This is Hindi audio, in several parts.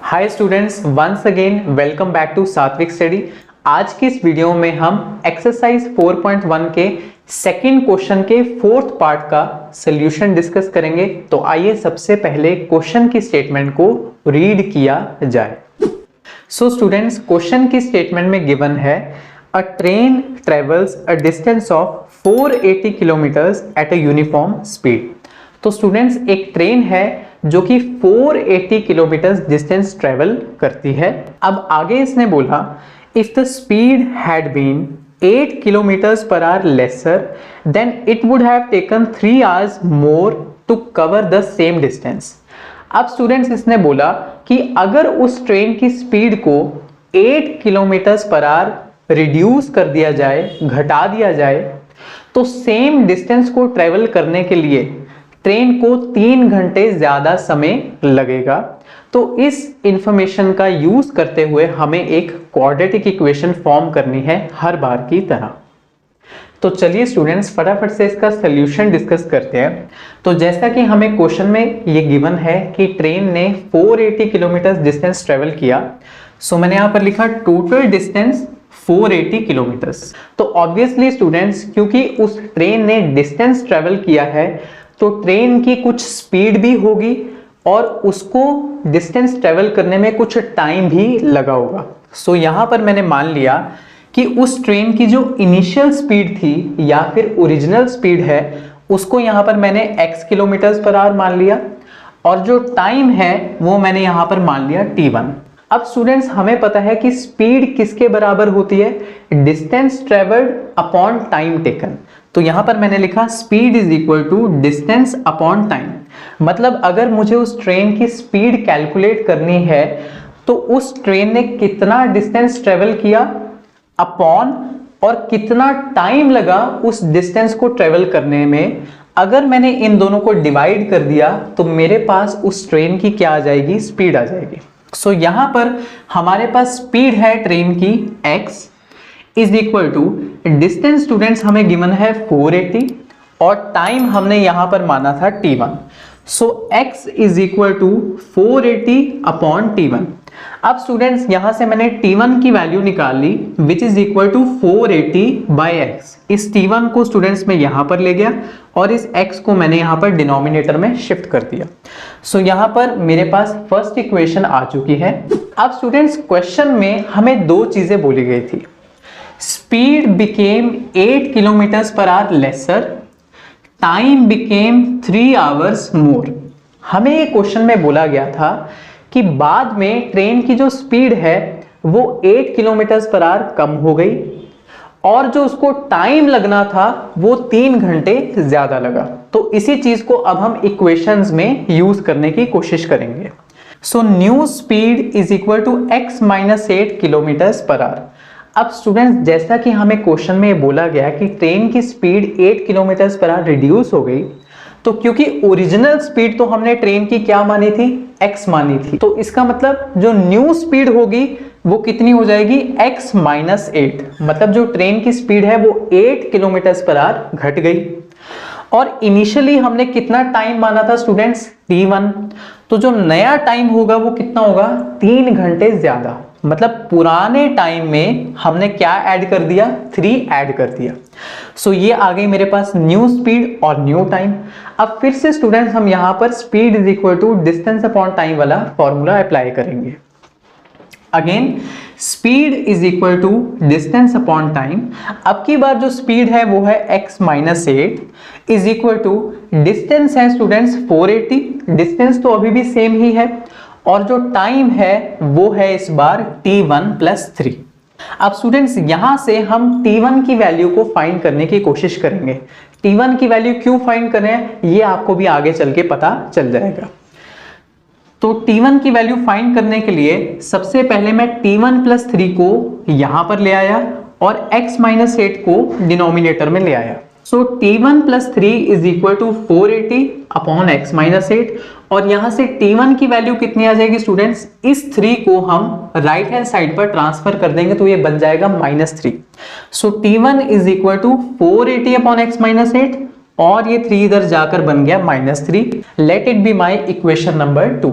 Hi students, once again welcome back to Satvik study. आज की इस वीडियो में हम एक्सरसाइज 4.1 के सेकंड क्वेश्चन के फोर्थ पार्ट का सॉल्यूशन डिस्कस करेंगे। तो आइए सबसे पहले क्वेश्चन की स्टेटमेंट को रीड किया जाए। सो स्टूडेंट्स, क्वेश्चन की स्टेटमेंट में गिवन है अ train travels a distance of 480 kilometres at a uniform speed. तो स्टूडेंट्स, एक ट्रेन है जो कि 480 किलोमीटर डिस्टेंस ट्रेवल करती है। अब आगे इसने बोला if the speed had been 8 kilometres per hour lesser than it would have taken 3 hours more to cover the same distance. अब स्टूडेंट्स, इसने बोला कि अगर उस ट्रेन की स्पीड को 8 किलोमीटर्स पर आवर रिड्यूस कर दिया जाए, घटा दिया जाए, तो सेम डिस्टेंस को ट्रेवल करने के लिए ट्रेन को 3 घंटे ज्यादा समय लगेगा। तो इस इंफॉर्मेशन का यूज करते हुए हमें एक क्वाड्रेटिक इक्वेशन फॉर्म करनी है हर बार की तरह। तो चलिए स्टूडेंट्स, फटाफट से इसका सॉल्यूशन डिस्कस करते हैं। तो जैसा कि हमें क्वेश्चन में ये गिवन है कि ट्रेन ने 480 किलोमीटर डिस्टेंस ट्रेवल किया, सो मैंने यहां पर लिखा टोटल डिस्टेंस 480 किलोमीटर्स। तो ऑब्वियसली स्टूडेंट्स, क्योंकि उस ट्रेन ने डिस्टेंस ट्रेवल किया है तो ट्रेन की कुछ स्पीड भी होगी और उसको डिस्टेंस ट्रेवल करने में कुछ टाइम भी लगा होगा। सो यहां पर मैंने मान लिया कि उस ट्रेन की जो इनिशियल स्पीड थी या फिर ओरिजिनल स्पीड है उसको यहां पर मैंने x किलोमीटर पर आवर मान लिया और जो टाइम है वो मैंने यहां पर मान लिया t1। अब स्टूडेंट्स, हमें पता है कि स्पीड किसके बराबर होती है? Distance travelled upon time taken. तो यहां पर मैंने लिखा speed is equal to distance upon time. मतलब अगर मुझे उस ट्रेन की स्पीड कैलकुलेट करनी है तो उस ट्रेन ने कितना डिस्टेंस ट्रेवल किया अपॉन और कितना टाइम लगा उस डिस्टेंस को ट्रेवल करने में। अगर मैंने इन दोनों को डिवाइड कर दिया तो मेरे पास उस ट्रेन की क्या आ जाएगी? स्पीड आ जाएगी। सो यहां पर हमारे पास स्पीड है ट्रेन की x is equal to distance students हमें गिवन है 480 और टाइम हमने यहां पर माना था t1। So x is equal to 480 upon t1। अब स्टूडेंट्स, यहां से मैंने t1 की वैल्यू निकाल ली which is equal to 480 by x। इस t1 को स्टूडेंट्स में यहां पर ले गया और इस x को मैंने यहां पर डिनोमिनेटर में शिफ्ट कर दिया। सो यहां पर मेरे पास फर्स्ट इक्वेशन आ चुकी है। अब स्टूडेंट्स, क्वेश्चन में हमें दो चीजें बोली गई थी। Speed became 8 kilometre per hour lesser, time became 3 hours more. हमें ये क्वेश्चन में बोला गया था कि बाद में ट्रेन की जो स्पीड है वो 8 किलोमीटर पर आवर कम हो गई और जो उसको टाइम लगना था वो 3 घंटे ज्यादा लगा। तो इसी चीज को अब हम इक्वेशंस में यूज करने की कोशिश करेंगे। So new speed is equal to x minus 8 kilometre per hour. अब स्टूडेंट्स, जैसा कि हमें क्वेश्चन में बोला गया कि ट्रेन की speed 8 kilometre per our reduce हो गई, तो क्योंकि ओरिजिनल स्पीड तो हमने ट्रेन की क्या मानी थी? x मानी थी। तो इसका मतलब जो न्यू स्पीड होगी वो कितनी हो जाएगी? x minus 8। मतलब जो ट्रेन की स्पीड है वो 8 किलोमीटर पर आवर घट गई। और इनिशियली हमने कितना टाइम माना था स्टूडेंट्स? t1। तो जो नया टाइम होगा वो कितना होगा? 3 घंटे ज्यादा। मतलब पुराने टाइम में हमने क्या ऐड कर दिया? 3 ऐड कर दिया। सो ये आ गई मेरे पास न्यू स्पीड और न्यू टाइम। अब फिर से स्टूडेंट्स हम यहां पर speed is equal to distance upon time वाला फॉर्मूला अप्लाई करेंगे। Again speed is equal to distance upon time. अब की बार जो स्पीड है वो है x minus 8 is equal to distance है स्टूडेंट्स 480। डिस्टेंस तो अभी भी सेम ही है और जो टाइम है वो है इस बार t1 प्लस 3। अब स्टूडेंट्स, यहां से हम t1 की वैल्यू को फाइंड करने की कोशिश करेंगे। t1 की वैल्यू क्यों फाइंड कर रहे हैं ये आपको भी आगे चल के पता चल जाएगा। तो t1 की वैल्यू फाइंड करने के लिए सबसे पहले मैं t1 प्लस 3 को यहां पर ले आया और x माइनस 8 को डिनोमिनेटर में ले आया। So t1 plus 3 is equal to 480 upon x minus 8 और यहां से t1 की वैल्यू कितनी आ जाएगी स्टूडेंट्स? इस 3 को हम राइट हैंड साइड पर ट्रांसफर कर देंगे तो ये बन जाएगा -3। So t1 is equal to 480 upon x minus 8 और ये 3 इधर जाकर बन गया -3। Let it be my equation number 2।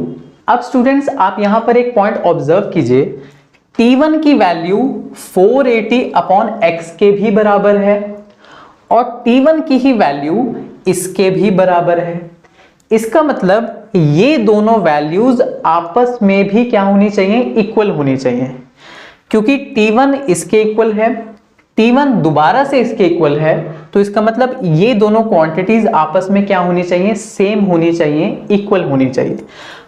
अब स्टूडेंट्स आप यहां पर एक पॉइंट ऑब्जर्व कीजिए, T1 की वैल्यू 480 अपॉन x के भी बराबर है और T1 की ही वैल्यू इसके भी बराबर है। इसका मतलब ये दोनों वैल्यूज आपस में भी क्या होनी चाहिए, इक्वल होनी चाहिए, क्योंकि T1 इसके इक्वल है, T1 दोबारा से इसके इक्वल है, तो इसका मतलब ये दोनों क्वांटिटीज आपस में क्या होनी चाहिए, सेम होनी चाहिए, इक्वल होनी चाहिए।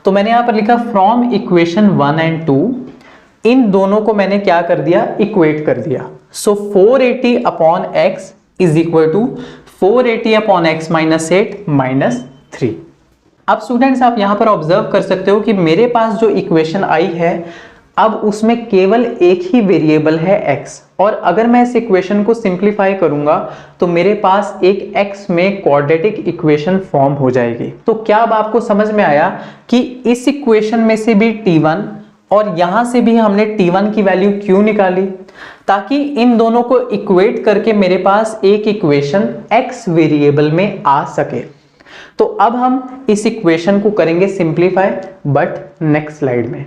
तो मैंने यहां पर लिखा फ्रॉम इक्वेशन 1 एंड 2 इन दोनों को मैंने क्या कर दिया, इक्वेट कर दिया। So 480 upon x is equal to 480 upon x minus 8 minus 3। अब स्टूडेंट्स आप यहां पर ऑब्जर्व कर सकते हो कि मेरे पास जो इक्वेशन आई है अब उसमें केवल एक ही वेरिएबल है x, और अगर मैं इस इक्वेशन को सिंप्लीफाई करूंगा तो मेरे पास एक x में क्वाड्रेटिक इक्वेशन फॉर्म हो जाएगी। तो क्या अब आपको समझ में आया कि इस इक्वेशन में से भी T1 और यहां से भी हमने T1 की वैल्यू क्यों निकाली, ताकि इन दोनों को इक्वेट करके मेरे पास एक इक्वेशन x वेरिएबल में आ सके। तो अब हम इस इक्वेशन को करेंगे सिंप्लीफाई, बट नेक्स्ट स्लाइड में।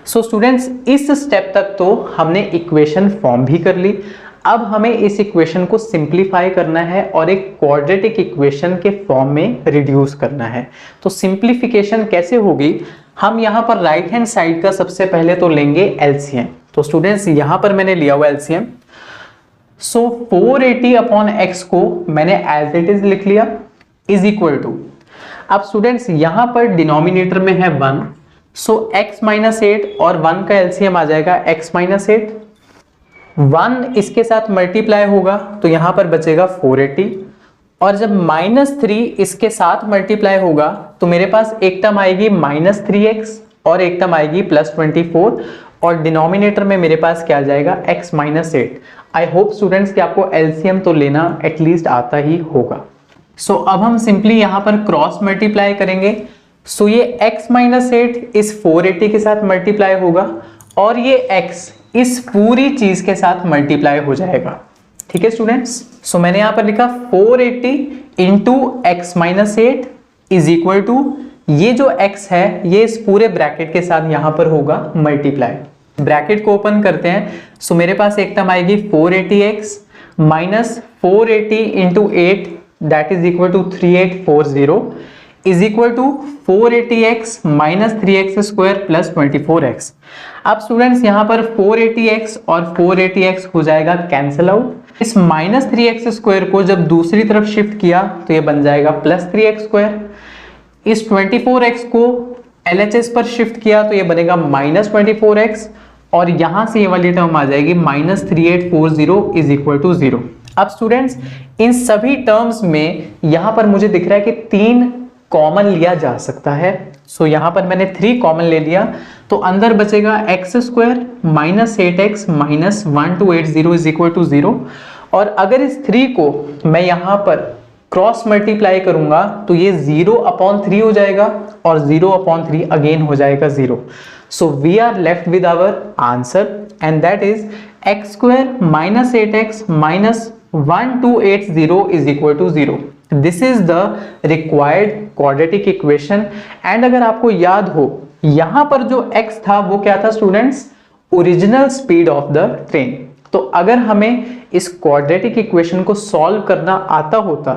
सो स्टूडेंट्स इस स्टेप तक तो हमने इक्वेशन फॉर्म भी कर ली। अब हमें इस इक्वेशन को सिंप्लीफाई करना है और एक क्वाड्रेटिक इक्वेशन के फॉर्म में रिड्यूस करना है। तो सिंप्लीफिकेशन कैसे होगी, हम यहां पर राइट हैंड साइड का सबसे पहले तो लेंगे एलसीएम। तो स्टूडेंट्स यहां पर मैंने लिया हुआ एलसीएम। सो 480 अपॉन एक्स को मैंने एज इट इज लिख लिया इज इक्वल टू, अब स्टूडेंट्स यहां पर डिनोमिनेटर में है 1, सो x माइनस 8 और 1 का एलसीएम आ जाएगा x माइनस 8, 1 इसके साथ मल्टीप्लाई होगा तो यहां पर बचेगा 480, और जब -3 इसके साथ मल्टीप्लाई होगा तो मेरे पास एक टर्म आएगी -3x और एक टर्म आएगी +24, और डिनोमिनेटर में मेरे पास क्या आ जाएगा, x minus 8। I hope students कि आपको एलसीएम तो लेना एटलीस्ट आता ही होगा। सो अब हम सिंपली यहां पर क्रॉस मल्टीप्लाई करेंगे। सो ये x माइनस 8 इस 480 के साथ मल्टीप्लाई होगा और ये x इस पूरी चीज के साथ मल्टीप्लाई हो जाएगा। ठीक है स्टूडेंट्स, सो मैंने यहां पर लिखा 480 into x minus 8 is equal to, ये जो x है ये इस पूरे ब्रैकेट के साथ यहां पर होगा मल्टीप्लाई। ब्रैकेट को ओपन करते हैं, सो मेरे पास एक टर्म आएगी 480x minus 480 into 8 that is equal to 3840 is equal to 480x minus 3x square plus 24x। अब स्टूडेंट्स यहां पर 480x और 480x हो जाएगा कैंसिल आउट। इस माइनस 3x स्क्वायर को जब दूसरी तरफ शिफ्ट किया तो ये बन जाएगा प्लस 3x स्क्वायर। इस 24x को LHS पर शिफ्ट किया तो ये बनेगा माइनस 24x, और यहां से ये वाली टर्म आ जाएगी माइनस 3840 इज इक्वल टू 0। अब स्टूडेंट्स इन सभी टर्म्स में यहां पर मुझे दिख रहा है कि 3 कॉमन लिया जा सकता है। सो यहां पर मैंने 3 कॉमन ले लिया, तो अंदर बचेगा x square minus 8x minus 1280 is equal to 0, और अगर इस 3 को मैं यहां पर क्रॉस मल्टीप्लाई करूंगा तो ये 0/3 हो जाएगा और 0/3 अगेन हो जाएगा 0। So we are left with our answer and that is x square minus 8x minus 1280 is equal to 0। This is the required quadratic equation. And अगर आपको याद हो यहां पर जो x था वो क्या था students, original speed of the train. तो अगर हमें इस क्वाड्रेटिक इक्वेशन को सॉल्व करना आता होता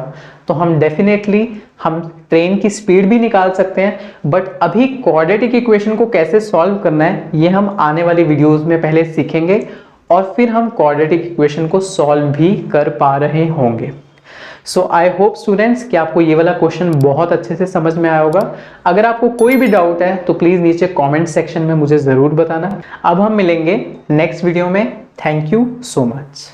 तो हम डेफिनेटली हम ट्रेन की स्पीड भी निकाल सकते हैं, बट अभी क्वाड्रेटिक इक्वेशन को कैसे सॉल्व करना है ये हम आने वाली वीडियोस में पहले सीखेंगे और फिर हम क्वाड्रेटिक इक्वेशन को सॉल्व भी कर पा रहे होंगे। सो आई होप स्टूडेंट्स कि आपको ये वाला क्वेश्चन बहुत अच्छे से समझ में आया होगा। अगर आपको कोई भी डाउट है तो प्लीज नीचे कमेंट सेक्शन में मुझे जरूर बताना। अब हम मिलेंगे नेक्स्ट वीडियो में। Thank you so much.